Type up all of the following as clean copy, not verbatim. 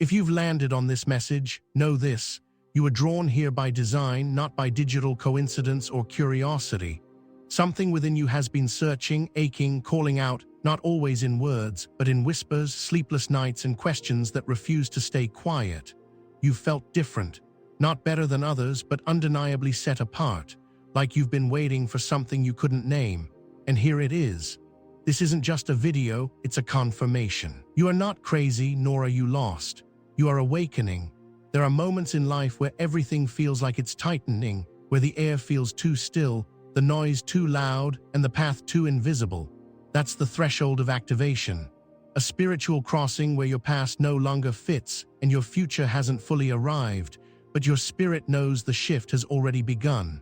If you've landed on this message, know this: you were drawn here by design, not by digital coincidence or curiosity. Something within you has been searching, aching, calling out, not always in words, but in whispers, sleepless nights, and questions that refuse to stay quiet. You felt different, not better than others, but undeniably set apart, like you've been waiting for something you couldn't name. And here it is. This isn't just a video, it's a confirmation. You are not crazy, nor are you lost. You are awakening. There are moments in life where everything feels like it's tightening, where the air feels too still, the noise too loud, and the path too invisible. That's the threshold of activation. A spiritual crossing where your past no longer fits and your future hasn't fully arrived, but your spirit knows the shift has already begun.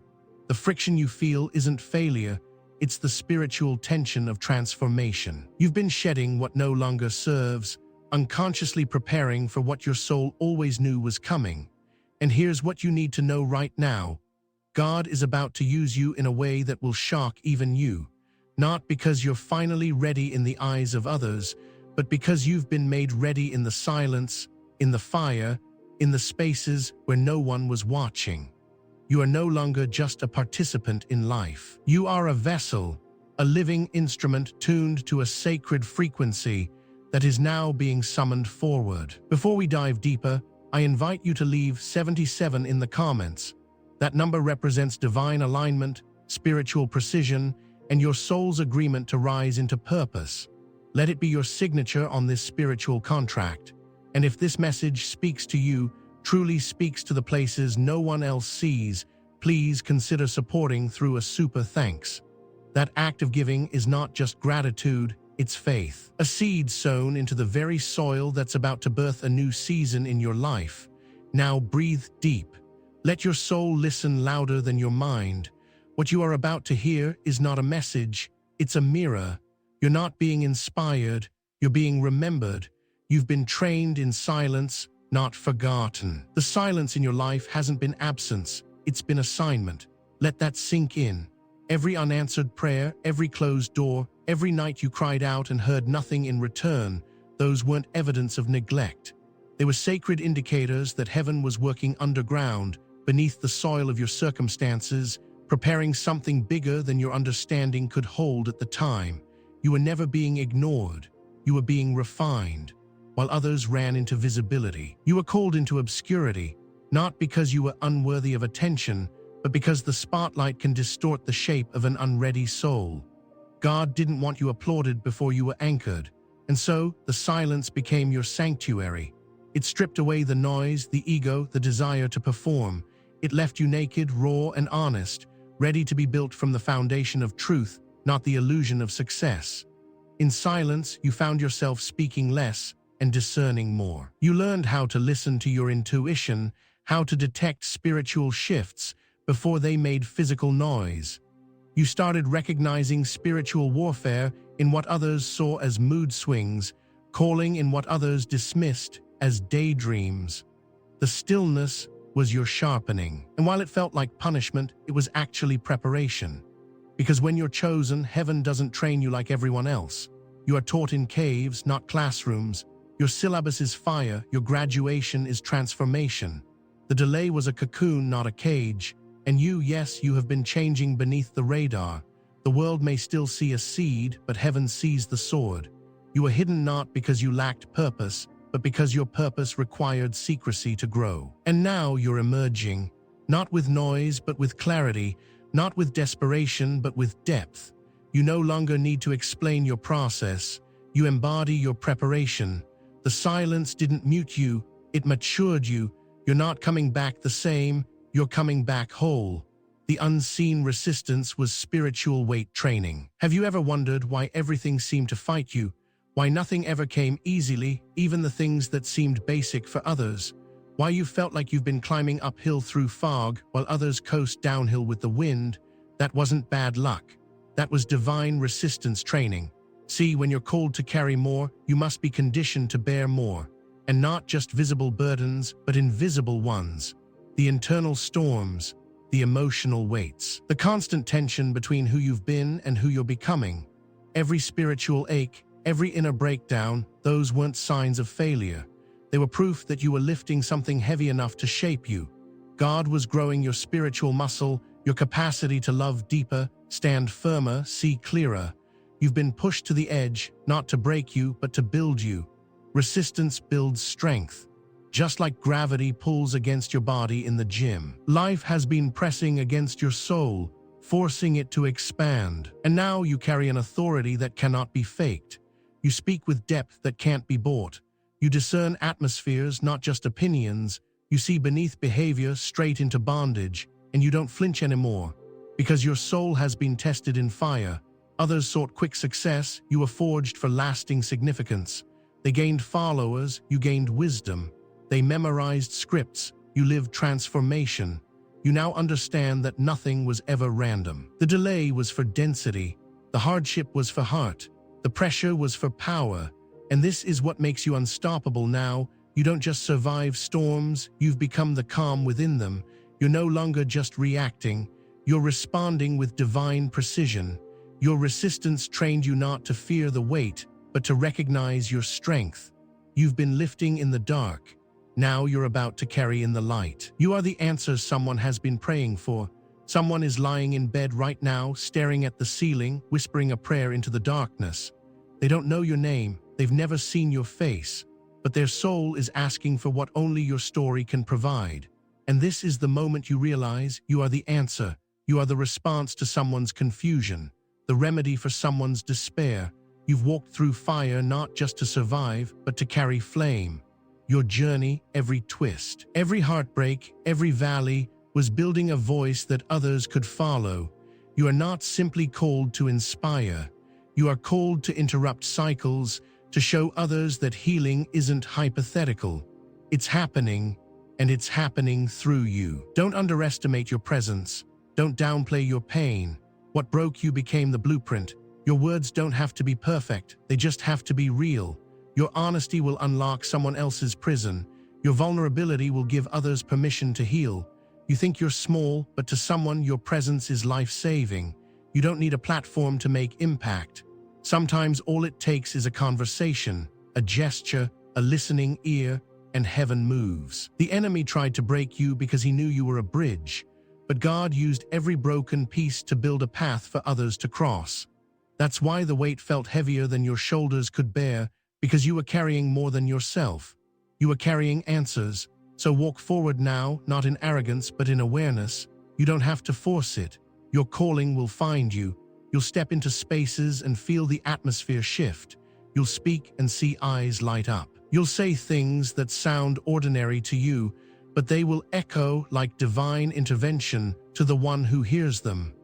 The friction you feel isn't failure, it's the spiritual tension of transformation. You've been shedding what no longer serves, unconsciously preparing for what your soul always knew was coming. And here's what you need to know right now. God is about to use you in a way that will shock even you. Not because you're finally ready in the eyes of others, but because you've been made ready in the silence, in the fire, in the spaces where no one was watching. You are no longer just a participant in life. You are a vessel, a living instrument tuned to a sacred frequency that is now being summoned forward. Before we dive deeper, I invite you to leave 77 in the comments. That number represents divine alignment, spiritual precision, and your soul's agreement to rise into purpose. Let it be your signature on this spiritual contract. And if this message speaks to you, truly speaks to the places no one else sees, please consider supporting through a super thanks. That act of giving is not just gratitude, it's faith. A seed sown into the very soil that's about to birth a new season in your life. Now breathe deep. Let your soul listen louder than your mind. What you are about to hear is not a message, it's a mirror. You're not being inspired, you're being remembered. You've been trained in silence, not forgotten. The silence in your life hasn't been absence, it's been assignment. Let that sink in. Every unanswered prayer, every closed door, every night you cried out and heard nothing in return, those weren't evidence of neglect. They were sacred indicators that heaven was working underground, beneath the soil of your circumstances, preparing something bigger than your understanding could hold at the time. You were never being ignored. You were being refined, while others ran into visibility. You were called into obscurity, not because you were unworthy of attention, but because the spotlight can distort the shape of an unready soul. God didn't want you applauded before you were anchored, and so the silence became your sanctuary. It stripped away the noise, the ego, the desire to perform. It left you naked, raw, and honest, ready to be built from the foundation of truth, not the illusion of success. In silence, you found yourself speaking less and discerning more. You learned how to listen to your intuition, how to detect spiritual shifts before they made physical noise. You started recognizing spiritual warfare in what others saw as mood swings, calling in what others dismissed as daydreams. The stillness was your sharpening. And while it felt like punishment, it was actually preparation. Because when you're chosen, heaven doesn't train you like everyone else. You are taught in caves, not classrooms. Your syllabus is fire, your graduation is transformation. The delay was a cocoon, not a cage. And you, yes, you have been changing beneath the radar. The world may still see a seed, but heaven sees the sword. You were hidden not because you lacked purpose, but because your purpose required secrecy to grow. And now you're emerging, not with noise, but with clarity, not with desperation, but with depth. You no longer need to explain your process. You embody your preparation. The silence didn't mute you, it matured you. You're not coming back the same, you're coming back whole. The unseen resistance was spiritual weight training. Have you ever wondered why everything seemed to fight you? Why nothing ever came easily, even the things that seemed basic for others? Why you felt like you've been climbing uphill through fog while others coast downhill with the wind? That wasn't bad luck. That was divine resistance training. See, when you're called to carry more, you must be conditioned to bear more. And not just visible burdens, but invisible ones. The internal storms, the emotional weights, the constant tension between who you've been and who you're becoming. Every spiritual ache, every inner breakdown, those weren't signs of failure. They were proof that you were lifting something heavy enough to shape you. God was growing your spiritual muscle, your capacity to love deeper, stand firmer, see clearer. You've been pushed to the edge, not to break you, but to build you. Resistance builds strength. Just like gravity pulls against your body in the gym, life has been pressing against your soul, forcing it to expand. And now you carry an authority that cannot be faked. You speak with depth that can't be bought. You discern atmospheres, not just opinions. You see beneath behavior straight into bondage, and you don't flinch anymore. Because your soul has been tested in fire. Others sought quick success, you were forged for lasting significance. They gained followers, you gained wisdom. They memorized scripts, you lived transformation. You now understand that nothing was ever random. The delay was for density. The hardship was for heart. The pressure was for power. And this is what makes you unstoppable now. You don't just survive storms, you've become the calm within them. You're no longer just reacting, you're responding with divine precision. Your resistance trained you not to fear the weight, but to recognize your strength. You've been lifting in the dark. Now you're about to carry in the light. You are the answers someone has been praying for. Someone is lying in bed right now, staring at the ceiling, whispering a prayer into the darkness. They don't know your name, they've never seen your face, but their soul is asking for what only your story can provide. And this is the moment you realize you are the answer. You are the response to someone's confusion, the remedy for someone's despair. You've walked through fire not just to survive, but to carry flame. Your journey, every twist, every heartbreak, every valley, was building a voice that others could follow. You are not simply called to inspire. You are called to interrupt cycles, to show others that healing isn't hypothetical. It's happening, and it's happening through you. Don't underestimate your presence. Don't downplay your pain. What broke you became the blueprint. Your words don't have to be perfect, they just have to be real. Your honesty will unlock someone else's prison. Your vulnerability will give others permission to heal. You think you're small, but to someone your presence is life-saving. You don't need a platform to make impact. Sometimes all it takes is a conversation, a gesture, a listening ear, and heaven moves. The enemy tried to break you because he knew you were a bridge, but God used every broken piece to build a path for others to cross. That's why the weight felt heavier than your shoulders could bear, because you were carrying more than yourself. You were carrying answers. So walk forward now, not in arrogance, but in awareness. You don't have to force it. Your calling will find you. You'll step into spaces and feel the atmosphere shift. You'll speak and see eyes light up. You'll say things that sound ordinary to you, but they will echo like divine intervention to the one who hears them.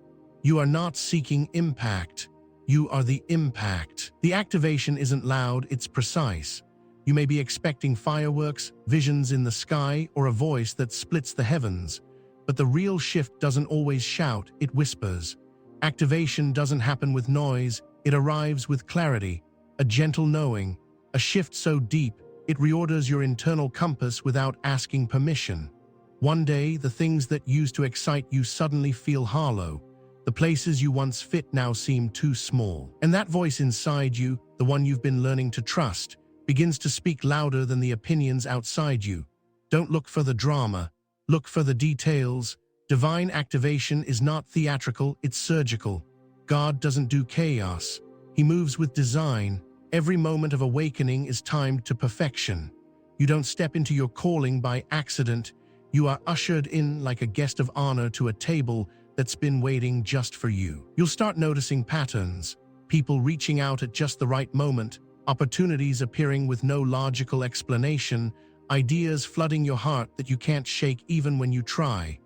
You are not seeking impact. You are the impact. The activation isn't loud, it's precise. You may be expecting fireworks, visions in the sky, or a voice that splits the heavens. But the real shift doesn't always shout, it whispers. Activation doesn't happen with noise, it arrives with clarity, a gentle knowing, a shift so deep, it reorders your internal compass without asking permission. One day, the things that used to excite you suddenly feel hollow. The places you once fit now seem too small. And that voice inside you, the one you've been learning to trust, begins to speak louder than the opinions outside you. Don't look for the drama. Look for the details. Divine activation is not theatrical, it's surgical. God doesn't do chaos. He moves with design. Every moment of awakening is timed to perfection. You don't step into your calling by accident. You are ushered in like a guest of honor to a table that's been waiting just for you. You'll start noticing patterns, people reaching out at just the right moment, opportunities appearing with no logical explanation, ideas flooding your heart that you can't shake even when you try.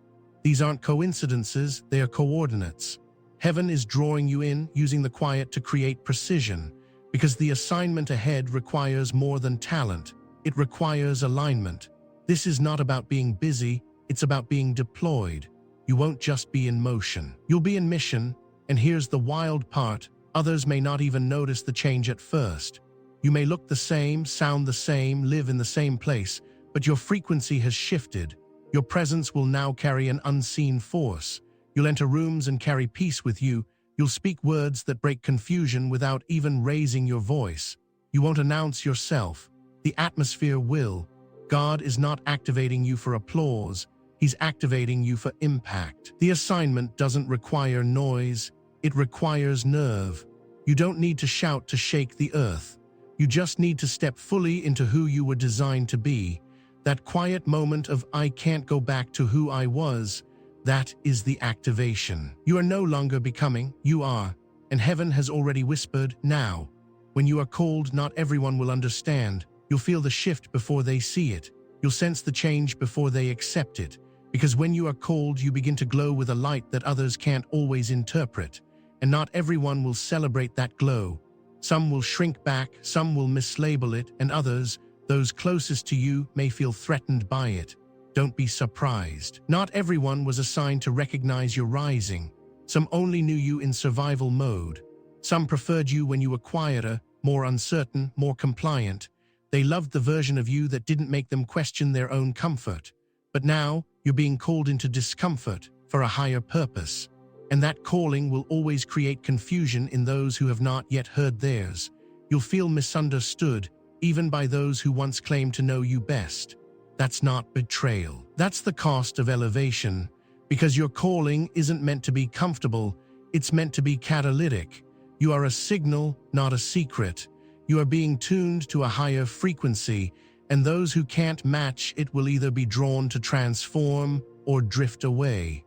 These aren't coincidences, they are coordinates. Heaven is drawing you in, using the quiet to create precision, because the assignment ahead requires more than talent. It requires alignment. This is not about being busy, it's about being deployed. You won't just be in motion. You'll be in mission, and here's the wild part. Others may not even notice the change at first. You may look the same, sound the same, live in the same place, but your frequency has shifted. Your presence will now carry an unseen force. You'll enter rooms and carry peace with you. You'll speak words that break confusion without even raising your voice. You won't announce yourself. The atmosphere will. God is not activating you for applause. He's activating you for impact. The assignment doesn't require noise. It requires nerve. You don't need to shout to shake the earth. You just need to step fully into who you were designed to be. That quiet moment of "I can't go back to who I was," that is the activation. You are no longer becoming, you are. And heaven has already whispered, now. When you are called, not everyone will understand. You'll feel the shift before they see it. You'll sense the change before they accept it. Because when you are called, you begin to glow with a light that others can't always interpret. And not everyone will celebrate that glow. Some will shrink back, some will mislabel it, and others, those closest to you, may feel threatened by it. Don't be surprised. Not everyone was assigned to recognize your rising. Some only knew you in survival mode. Some preferred you when you were quieter, more uncertain, more compliant. They loved the version of you that didn't make them question their own comfort. But now, you're being called into discomfort for a higher purpose. And that calling will always create confusion in those who have not yet heard theirs. You'll feel misunderstood, even by those who once claimed to know you best. That's not betrayal. That's the cost of elevation. Because your calling isn't meant to be comfortable, it's meant to be catalytic. You are a signal, not a secret. You are being tuned to a higher frequency, and those who can't match it will either be drawn to transform or drift away.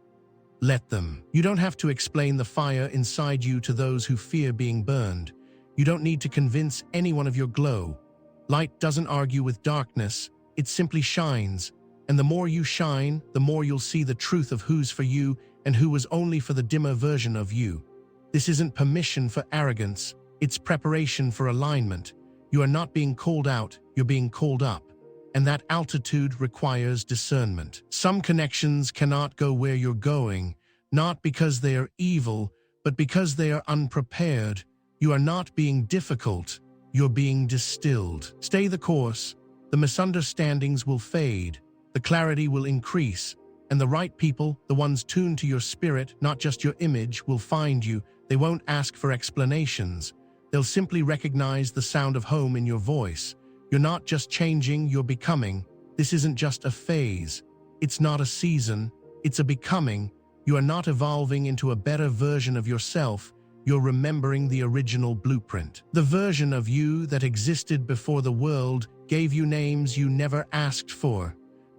Let them. You don't have to explain the fire inside you to those who fear being burned. You don't need to convince anyone of your glow. Light doesn't argue with darkness, it simply shines. And the more you shine, the more you'll see the truth of who's for you and who was only for the dimmer version of you. This isn't permission for arrogance, it's preparation for alignment. You are not being called out, you're being called up. And that altitude requires discernment. Some connections cannot go where you're going, not because they are evil, but because they are unprepared. You are not being difficult, you're being distilled. Stay the course. The misunderstandings will fade, the clarity will increase, and the right people, the ones tuned to your spirit, not just your image, will find you. They won't ask for explanations. They'll simply recognize the sound of home in your voice. You're not just changing, you're becoming. This isn't just a phase. It's not a season. It's a becoming. You are not evolving into a better version of yourself. You're remembering the original blueprint. The version of you that existed before the world gave you names you never asked for.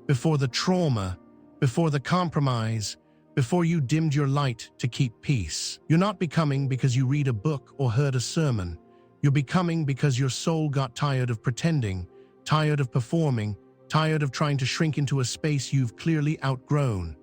Before the trauma, before the compromise, before you dimmed your light to keep peace. You're not becoming because you read a book or heard a sermon. You're becoming because your soul got tired of pretending, tired of performing, tired of trying to shrink into a space you've clearly outgrown.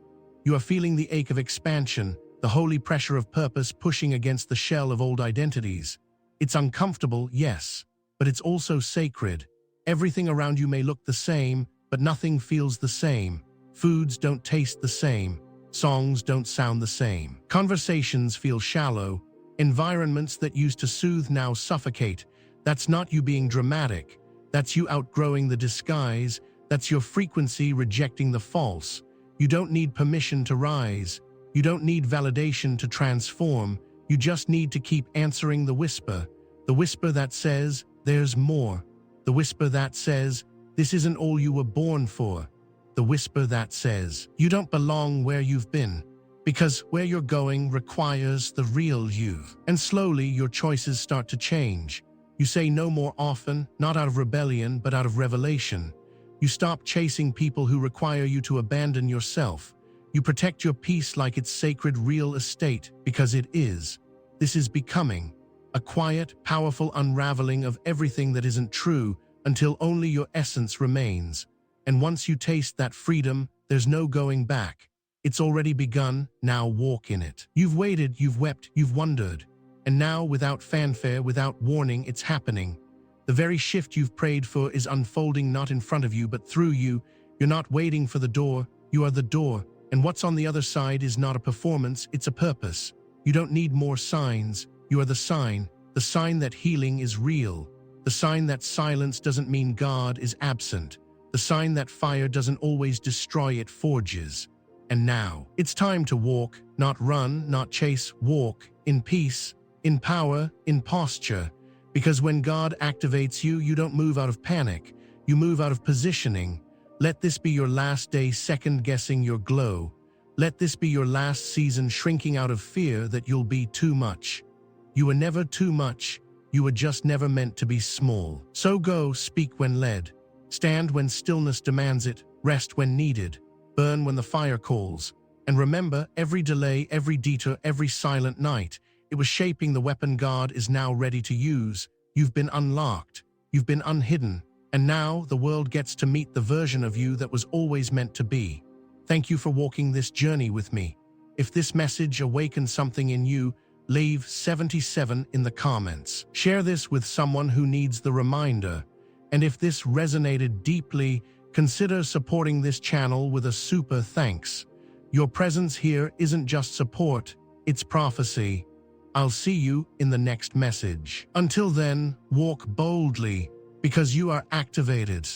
You are feeling the ache of expansion, the holy pressure of purpose pushing against the shell of old identities. It's uncomfortable, yes, but it's also sacred. Everything around you may look the same, but nothing feels the same. Foods don't taste the same. Songs don't sound the same. Conversations feel shallow. Environments that used to soothe now suffocate. That's not you being dramatic. That's you outgrowing the disguise. That's your frequency rejecting the false. You don't need permission to rise. You don't need validation to transform. You just need to keep answering the whisper that says, there's more. The whisper that says, this isn't all you were born for. The whisper that says, you don't belong where you've been, because where you're going requires the real you. And slowly your choices start to change. You say no more often, not out of rebellion, but out of revelation. You stop chasing people who require you to abandon yourself. You protect your peace like it's sacred real estate, because it is. This is becoming a quiet, powerful unraveling of everything that isn't true until only your essence remains. And once you taste that freedom, there's no going back. It's already begun, now walk in it. You've waited, you've wept, you've wondered. And now, without fanfare, without warning, it's happening. The very shift you've prayed for is unfolding not in front of you, but through you. You're not waiting for the door, you are the door. And what's on the other side is not a performance, it's a purpose. You don't need more signs, you are the sign that healing is real. The sign that silence doesn't mean God is absent. The sign that fire doesn't always destroy, it forges. And now, it's time to walk, not run, not chase, walk, in peace, in power, in posture. Because when God activates you, you don't move out of panic, you move out of positioning. Let this be your last day second-guessing your glow. Let this be your last season shrinking out of fear that you'll be too much. You were never too much. You were just never meant to be small. So go, speak when led. Stand when stillness demands it. Rest when needed. Burn when the fire calls. And remember, every delay, every detour, every silent night, it was shaping the weapon God is now ready to use. You've been unlocked. You've been unhidden. And now the world gets to meet the version of you that was always meant to be. Thank you for walking this journey with me. If this message awakened something in you, leave 77 in the comments. Share this with someone who needs the reminder. And if this resonated deeply, consider supporting this channel with a super thanks. Your presence here isn't just support, it's prophecy. I'll see you in the next message. Until then, walk boldly, because you are activated.